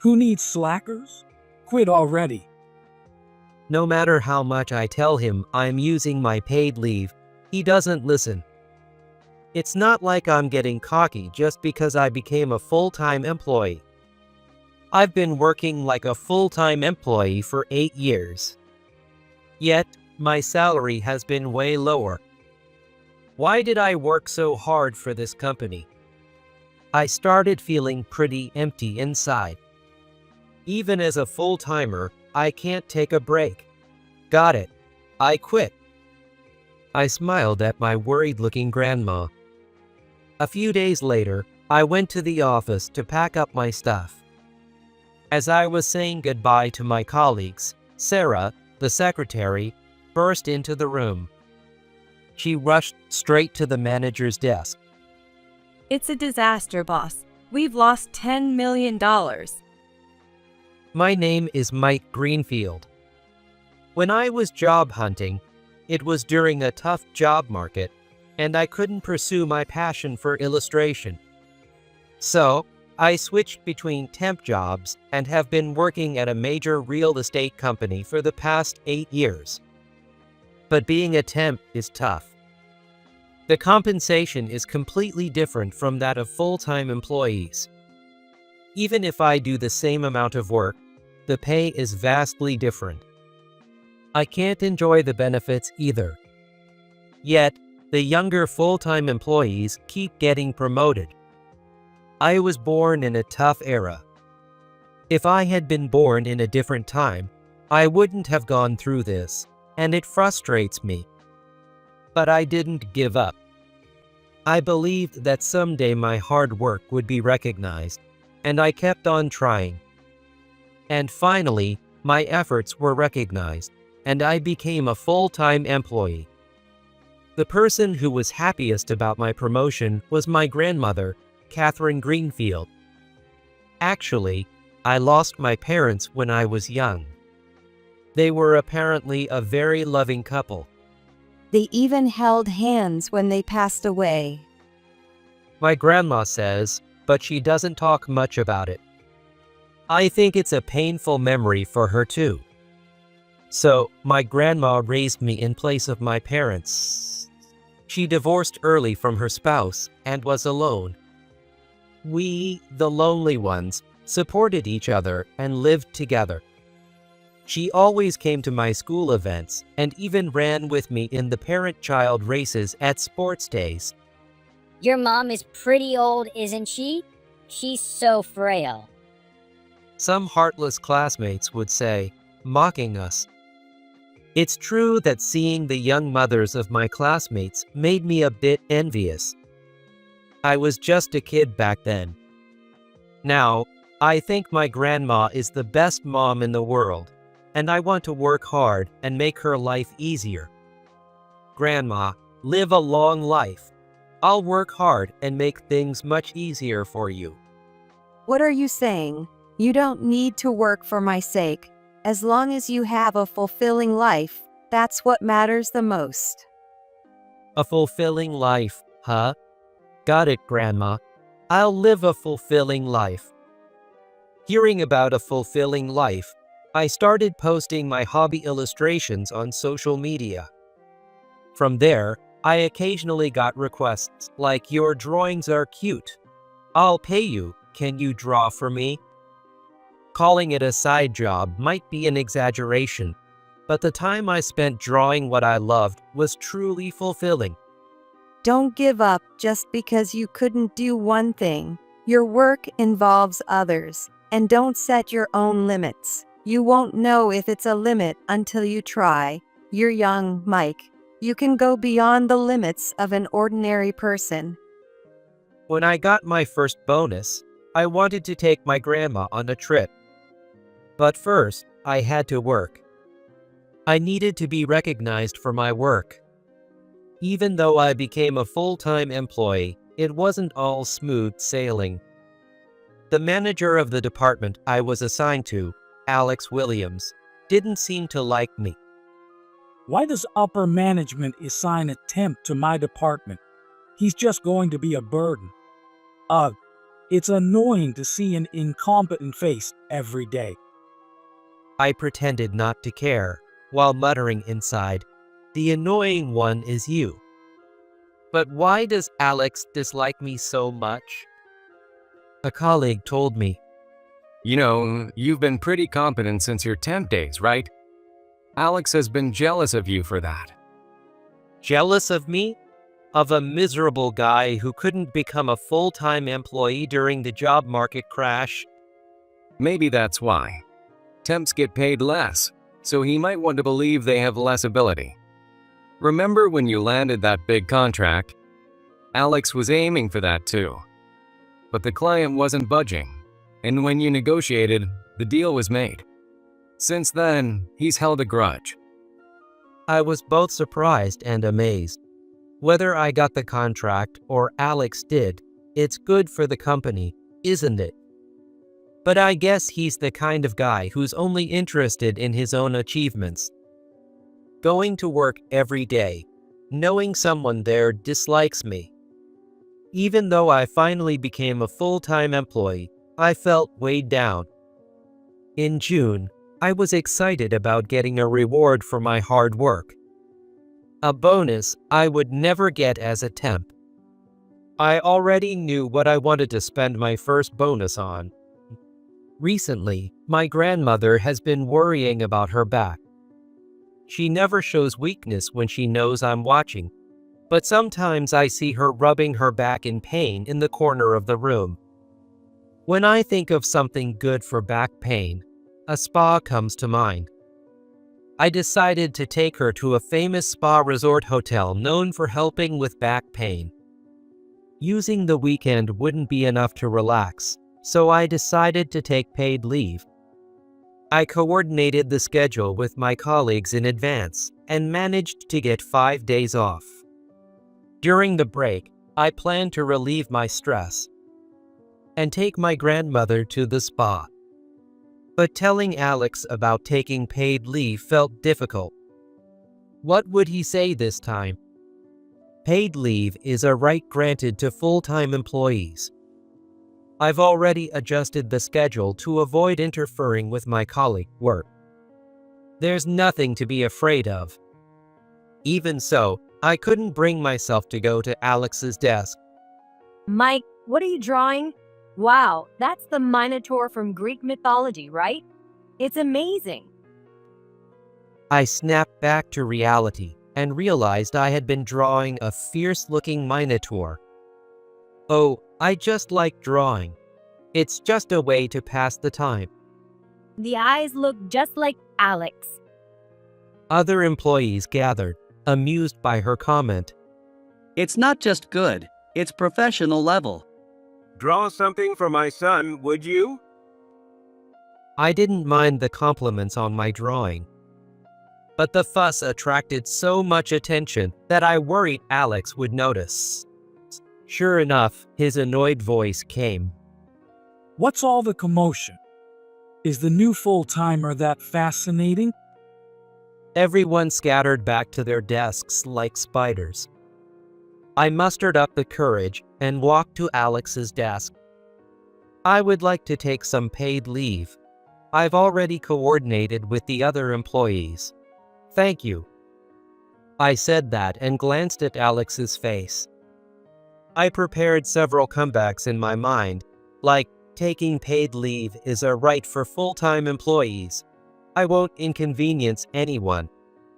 Who needs slackers? Quit already. No matter how much I tell him I'm using my paid leave, he doesn't listen. It's not like I'm getting cocky just because I became a full-time employee. I've been working like a full-time employee for 8 years. Yet, my salary has been way lower. Why did I work so hard for this company? I started feeling pretty empty inside. Even as a full-timer, I can't take a break. Got it. I quit. I smiled at my worried-looking grandma. A few days later, I went to the office to pack up my stuff. As I was saying goodbye to my colleagues, Sarah, the secretary, burst into the room. She rushed straight to the manager's desk. It's a disaster, boss. We've lost $10 million. My name is Mike Greenfield. When I was job hunting, it was during a tough job market, and I couldn't pursue my passion for illustration. So, I switched between temp jobs and have been working at a major real estate company for the past 8 years. But being a temp is tough. The compensation is completely different from that of full-time employees. Even if I do the same amount of work, the pay is vastly different. I can't enjoy the benefits either. Yet, the younger full-time employees keep getting promoted. I was born in a tough era. If I had been born in a different time, I wouldn't have gone through this, and it frustrates me. But I didn't give up. I believed that someday my hard work would be recognized, and I kept on trying. And finally, my efforts were recognized, and I became a full-time employee. The person who was happiest about my promotion was my grandmother, Catherine Greenfield. Actually, I lost my parents when I was young. They were apparently a very loving couple. They even held hands when they passed away. My grandma says, but she doesn't talk much about it. I think it's a painful memory for her too. So, my grandma raised me in place of my parents. She divorced early from her spouse and was alone. We, the lonely ones, supported each other and lived together. She always came to my school events and even ran with me in the parent-child races at sports days. Your mom is pretty old, isn't she? She's so frail. Some heartless classmates would say, mocking us. It's true that seeing the young mothers of my classmates made me a bit envious. I was just a kid back then. Now, I think my grandma is the best mom in the world, and I want to work hard and make her life easier. Grandma, live a long life. I'll work hard and make things much easier for you. What are you saying? You don't need to work for my sake. As long as you have a fulfilling life, that's what matters the most. A fulfilling life, huh? Got it, Grandma. I'll live a fulfilling life. Hearing about a fulfilling life, I started posting my hobby illustrations on social media. From there, I occasionally got requests like, "Your drawings are cute. I'll pay you. Can you draw for me?" Calling it a side job might be an exaggeration, but the time I spent drawing what I loved was truly fulfilling. Don't give up just because you couldn't do one thing. Your work involves others, and don't set your own limits. You won't know if it's a limit until you try. You're young, Mike. You can go beyond the limits of an ordinary person. When I got my first bonus, I wanted to take my grandma on a trip. But first, I had to work. I needed to be recognized for my work. Even though I became a full-time employee, it wasn't all smooth sailing. The manager of the department I was assigned to, Alex Williams, didn't seem to like me. Why does upper management assign a temp to my department? He's just going to be a burden. Ugh, It's annoying to see an incompetent face every day. I pretended not to care, while muttering inside, "The annoying one is you." But why does Alex dislike me so much? A colleague told me. You know, you've been pretty competent since your temp days, right? Alex has been jealous of you for that. Jealous of me? Of a miserable guy who couldn't become a full-time employee during the job market crash? Maybe that's why. Temps get paid less, so he might want to believe they have less ability. Remember when you landed that big contract? Alex was aiming for that too. But the client wasn't budging, and when you negotiated, the deal was made. Since then, he's held a grudge. I was both surprised and amazed. Whether I got the contract or Alex did, it's good for the company, isn't it? But I guess he's the kind of guy who's only interested in his own achievements. Going to work every day, knowing someone there dislikes me. Even though I finally became a full-time employee, I felt weighed down. In June, I was excited about getting a reward for my hard work. A bonus I would never get as a temp. I already knew what I wanted to spend my first bonus on. Recently, my grandmother has been worrying about her back. She never shows weakness when she knows I'm watching, but sometimes I see her rubbing her back in pain in the corner of the room. When I think of something good for back pain, a spa comes to mind. I decided to take her to a famous spa resort hotel known for helping with back pain. Using the weekend wouldn't be enough to relax, so I decided to take paid leave. I coordinated the schedule with my colleagues in advance and managed to get 5 days off. During the break, I planned to relieve my stress and take my grandmother to the spa. But telling Alex about taking paid leave felt difficult. What would he say this time? Paid leave is a right granted to full-time employees. I've already adjusted the schedule to avoid interfering with my colleague work. There's nothing to be afraid of. Even so, I couldn't bring myself to go to Alex's desk. Mike, what are you drawing? Wow, that's the Minotaur from Greek mythology, right? It's amazing. I snapped back to reality and realized I had been drawing a fierce-looking Minotaur. Oh, I just like drawing. It's just a way to pass the time. The eyes look just like Alex. Other employees gathered, amused by her comment. It's not just good, it's professional level. Draw something for my son, would you? I didn't mind the compliments on my drawing. But the fuss attracted so much attention that I worried Alex would notice. Sure enough, his annoyed voice came. What's all the commotion? Is the new full-timer that fascinating? Everyone scattered back to their desks like spiders. I mustered up the courage and walked to Alex's desk. I would like to take some paid leave. I've already coordinated with the other employees. Thank you. I said that and glanced at Alex's face. I prepared several comebacks in my mind, like taking paid leave is a right for full-time employees. I won't inconvenience anyone,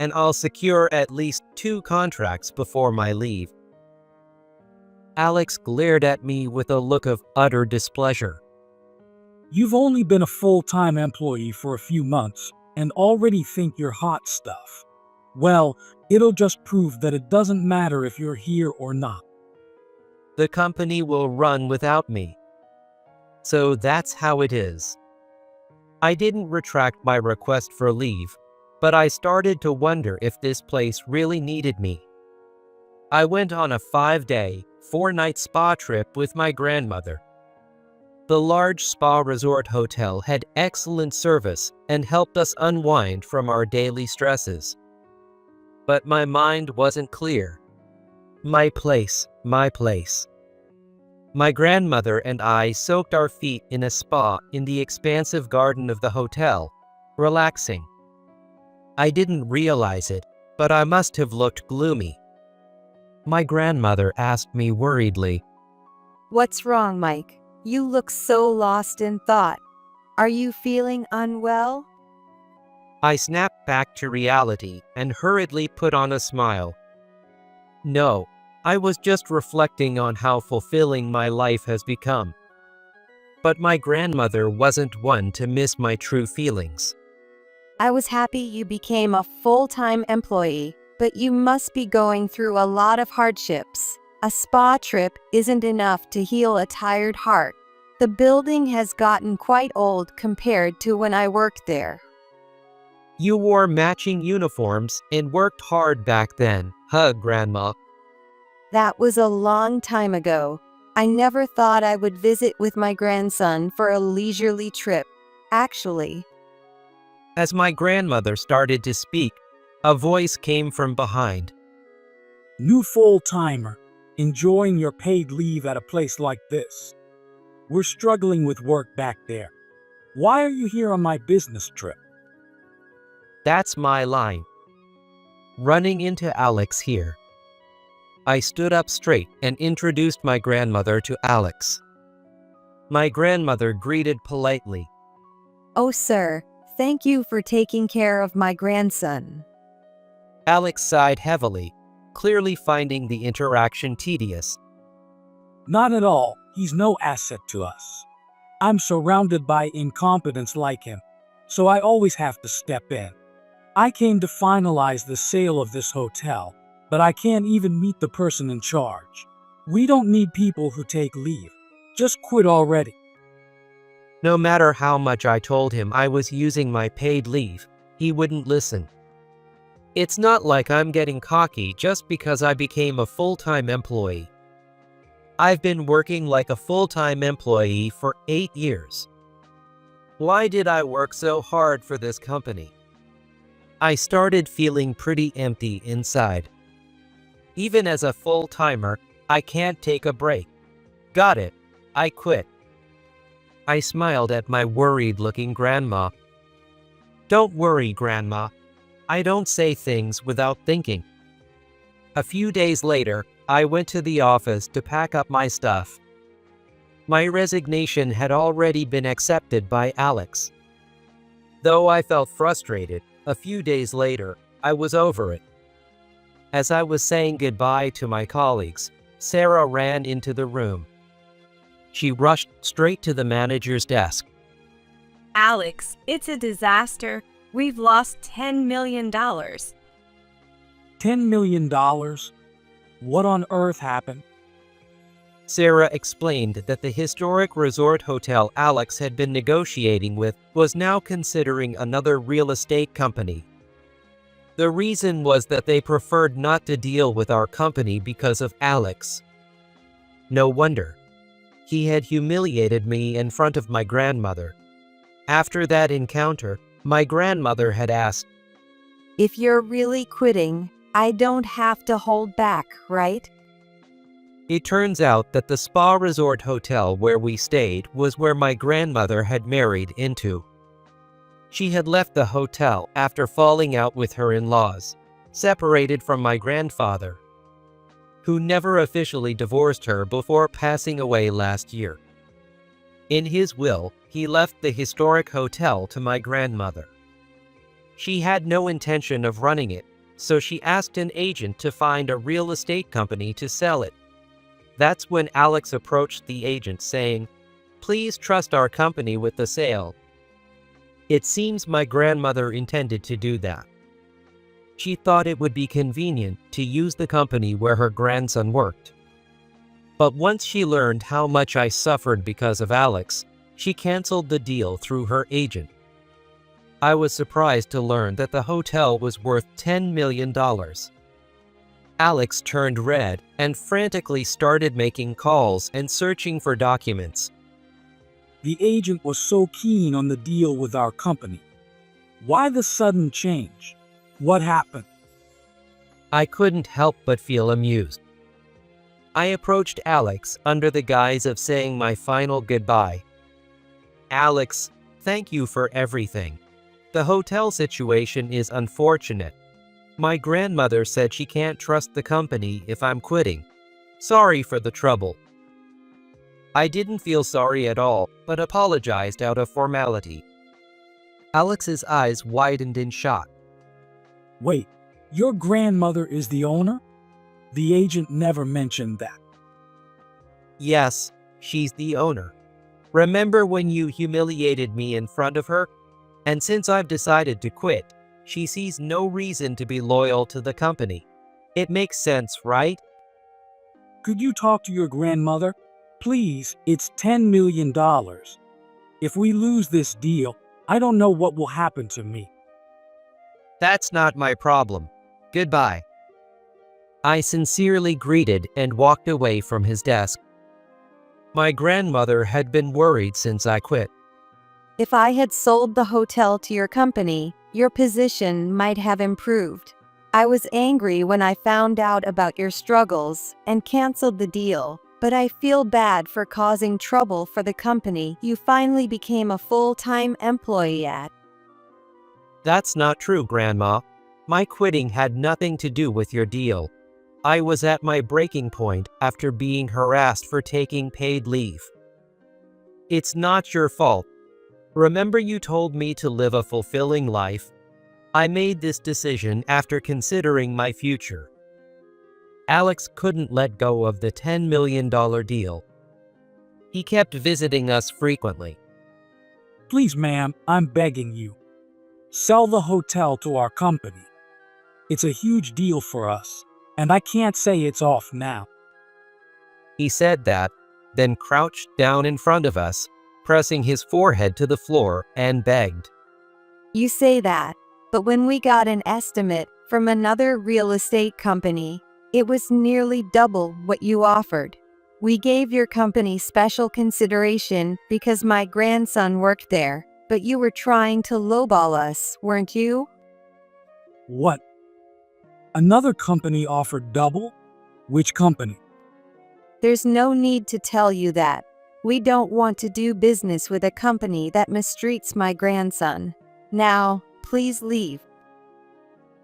and I'll secure at least 2 contracts before my leave. Alex glared at me with a look of utter displeasure. You've only been a full-time employee for a few months and already think you're hot stuff. Well, it'll just prove that it doesn't matter if you're here or not. The company will run without me. So that's how it is. I didn't retract my request for leave, but I started to wonder if this place really needed me. I went on a 5-day, 4-night spa trip with my grandmother. The large spa resort hotel had excellent service and helped us unwind from our daily stresses. But my mind wasn't clear. My place, my place. My grandmother and I soaked our feet in a spa in the expansive garden of the hotel, relaxing. I didn't realize it, but I must have looked gloomy. My grandmother asked me worriedly, What's wrong, Mike? You look so lost in thought. Are you feeling unwell? I snapped back to reality and hurriedly put on a smile. No, I was just reflecting on how fulfilling my life has become. But my grandmother wasn't one to miss my true feelings. I was happy you became a full-time employee, but you must be going through a lot of hardships. A spa trip isn't enough to heal a tired heart. The building has gotten quite old compared to when I worked there. You wore matching uniforms and worked hard back then, huh, Grandma? That was a long time ago. I never thought I would visit with my grandson for a leisurely trip. Actually, As my grandmother started to speak, a voice came from behind. New full-timer, enjoying your paid leave at a place like this. We're struggling with work back there. Why are you here on my business trip? That's my line. Running into Alex here. I stood up straight and introduced my grandmother to Alex. My grandmother greeted politely. oh sir, thank you for taking care of my grandson. Alex sighed heavily, clearly finding the interaction tedious. Not at all. He's no asset to us. I'm surrounded by incompetents like him, so I always have to step in. I came to finalize the sale of this hotel, but I can't even meet the person in charge. We don't need people who take leave. Just quit already. No matter how much I told him I was using my paid leave, he wouldn't listen. It's not like I'm getting cocky just because I became a full-time employee. I've been working like a full-time employee for 8 years. Why did I work so hard for this company? I started feeling pretty empty inside. Even as a full-timer, I can't take a break. Got it. I quit. I smiled at my worried-looking grandma. Don't worry, Grandma. I don't say things without thinking. A few days later, I went to the office to pack up my stuff. My resignation had already been accepted by Alex. Though I felt frustrated, a few days later, I was over it. As I was saying goodbye to my colleagues, Sarah ran into the room. She rushed straight to the manager's desk. Alex, it's a disaster. We've lost $10 million. $10 million? What on earth happened? Sarah explained that the historic resort hotel Alex had been negotiating with was now considering another real estate company. The reason was that they preferred not to deal with our company because of Alex. No wonder. He had humiliated me in front of my grandmother. After that encounter, my grandmother had asked, If you're really quitting, I don't have to hold back, right? It turns out that the spa resort hotel where we stayed was where my grandmother had married into. She had left the hotel after falling out with her in-laws, separated from my grandfather, who never officially divorced her before passing away last year. In his will, he left the historic hotel to my grandmother. She had no intention of running it, so she asked an agent to find a real estate company to sell it. That's when Alex approached the agent saying, "Please trust our company with the sale." It seems my grandmother intended to do that. She thought it would be convenient to use the company where her grandson worked. But once she learned how much I suffered because of Alex, she canceled the deal through her agent. I was surprised to learn that the hotel was worth $10 million. Alex turned red and frantically started making calls and searching for documents. The agent was so keen on the deal with our company. Why the sudden change? What happened? I couldn't help but feel amused. I approached Alex under the guise of saying my final goodbye. Alex, thank you for everything. The hotel situation is unfortunate. My grandmother said she can't trust the company if I'm quitting. Sorry for the trouble. I didn't feel sorry at all, but apologized out of formality. Alex's eyes widened in shock. Wait, your grandmother is the owner? The agent never mentioned that. Yes, she's the owner. Remember when you humiliated me in front of her? And since I've decided to quit, she sees no reason to be loyal to the company. It makes sense, right? Could you talk to your grandmother? Please, it's $10 million. If we lose this deal, I don't know what will happen to me. That's not my problem. Goodbye. I sincerely greeted and walked away from his desk. My grandmother had been worried since I quit. If I had sold the hotel to your company, your position might have improved. I was angry when I found out about your struggles and canceled the deal, but I feel bad for causing trouble for the company you finally became a full-time employee at. That's not true, Grandma. My quitting had nothing to do with your deal. I was at my breaking point after being harassed for taking paid leave. It's not your fault. Remember you told me to live a fulfilling life? I made this decision after considering my future. Alex couldn't let go of the $10 million deal. He kept visiting us frequently. Please, ma'am, I'm begging you. Sell the hotel to our company. It's a huge deal for us, and I can't say it's off now. He said that, then crouched down in front of us, pressing his forehead to the floor, and begged. You say that, but when we got an estimate from another real estate company, it was nearly double what you offered. We gave your company special consideration because my grandson worked there, but you were trying to lowball us, weren't you? What? Another company offered double? Which company? There's no need to tell you that. We don't want to do business with a company that mistreats my grandson. Now, please leave.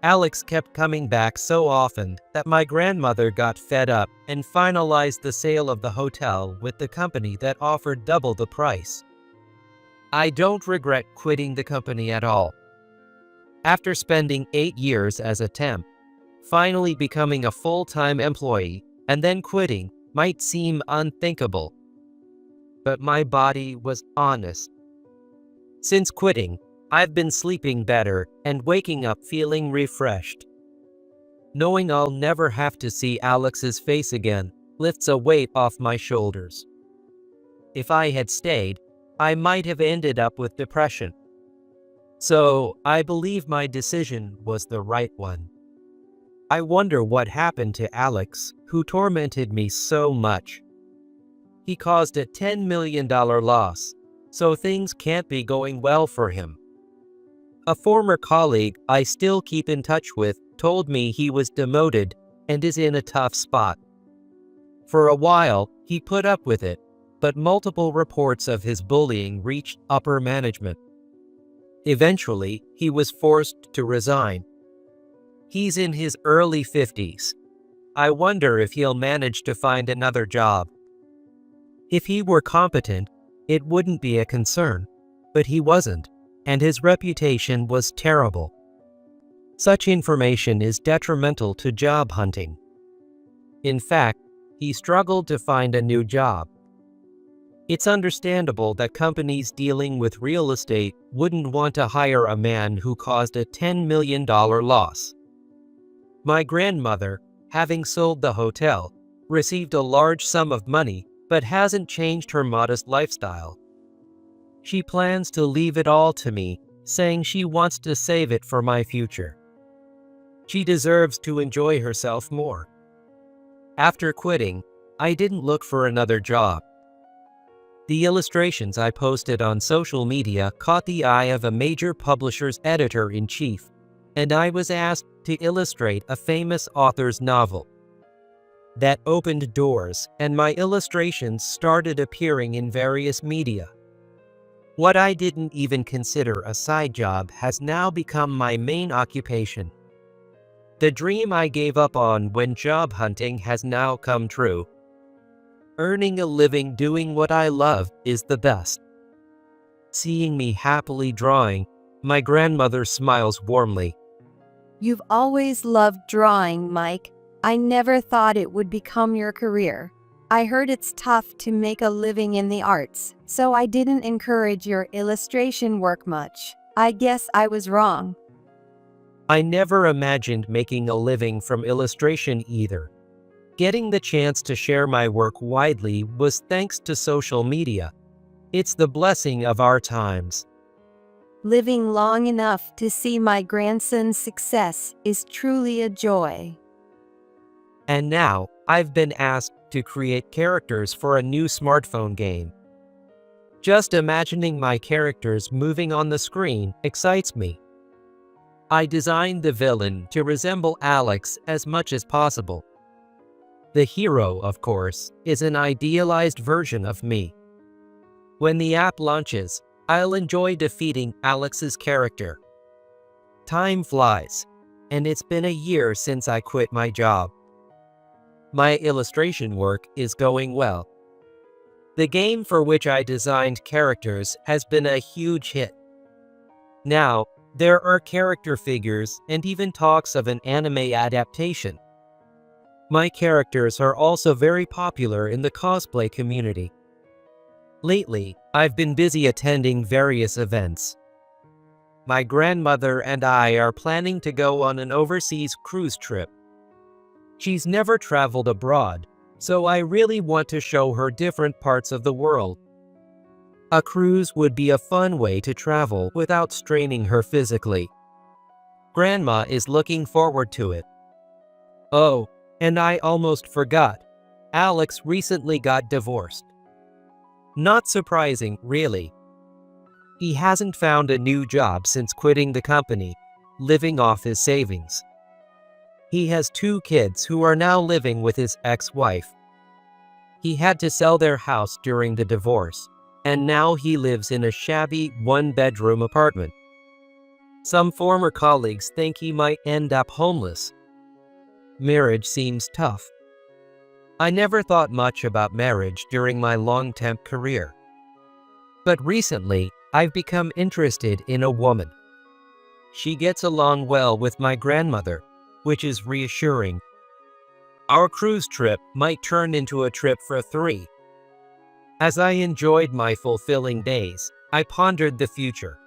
Alex kept coming back so often that my grandmother got fed up and finalized the sale of the hotel with the company that offered double the price. I don't regret quitting the company at all. After spending 8 years as a temp, finally becoming a full-time employee and then quitting might seem unthinkable. But my body was honest. Since quitting, I've been sleeping better and waking up feeling refreshed. Knowing I'll never have to see Alex's face again lifts a weight off my shoulders. If I had stayed, I might have ended up with depression. So, I believe my decision was the right one. I wonder what happened to Alex, who tormented me so much. He caused a $10 million loss, so things can't be going well for him. A former colleague I still keep in touch with told me he was demoted and is in a tough spot. For a while, he put up with it, but multiple reports of his bullying reached upper management. Eventually, he was forced to resign. He's in his early 50s. I wonder if he'll manage to find another job. If he were competent, it wouldn't be a concern, but he wasn't, and his reputation was terrible. Such information is detrimental to job hunting. In fact, he struggled to find a new job. It's understandable that companies dealing with real estate wouldn't want to hire a man who caused a $10 million loss. My grandmother, having sold the hotel, received a large sum of money but hasn't changed her modest lifestyle. She plans to leave it all to me, saying she wants to save it for my future. She deserves to enjoy herself more. After quitting, I didn't look for another job. The illustrations I posted on social media caught the eye of a major publisher's editor-in-chief, and I was asked to illustrate a famous author's novel. That opened doors, and my illustrations started appearing in various media. What I didn't even consider a side job has now become my main occupation. The dream I gave up on when job hunting has now come true. Earning a living doing what I love is the best. Seeing me happily drawing, my grandmother smiles warmly. You've always loved drawing, Mike. I never thought it would become your career. I heard it's tough to make a living in the arts, so I didn't encourage your illustration work much. I guess I was wrong. I never imagined making a living from illustration either. Getting the chance to share my work widely was thanks to social media. It's the blessing of our times. Living long enough to see my grandson's success is truly a joy. And now, I've been asked to create characters for a new smartphone game. Just imagining my characters moving on the screen excites me. I designed the villain to resemble Alex as much as possible. The hero, of course, is an idealized version of me. When the app launches, I'll enjoy defeating Alex's character. Time flies, and it's been a year since I quit my job. My illustration work is going well. The game for which I designed characters has been a huge hit. Now, there are character figures and even talks of an anime adaptation. My characters are also very popular in the cosplay community. Lately, I've been busy attending various events. My grandmother and I are planning to go on an overseas cruise trip. She's never traveled abroad, so I really want to show her different parts of the world. A cruise would be a fun way to travel without straining her physically. Grandma is looking forward to it. Oh, and I almost forgot. Alex recently got divorced. Not surprising, really. He hasn't found a new job since quitting the company, living off his savings. He has 2 kids who are now living with his ex-wife. He had to sell their house during the divorce, and now he lives in a shabby 1-bedroom apartment. Some former colleagues think he might end up homeless. Marriage seems tough. I never thought much about marriage during my long temp career. But recently, I've become interested in a woman. She gets along well with my grandmother, which is reassuring. Our cruise trip might turn into a trip for 3. As I enjoyed my fulfilling days, I pondered the future.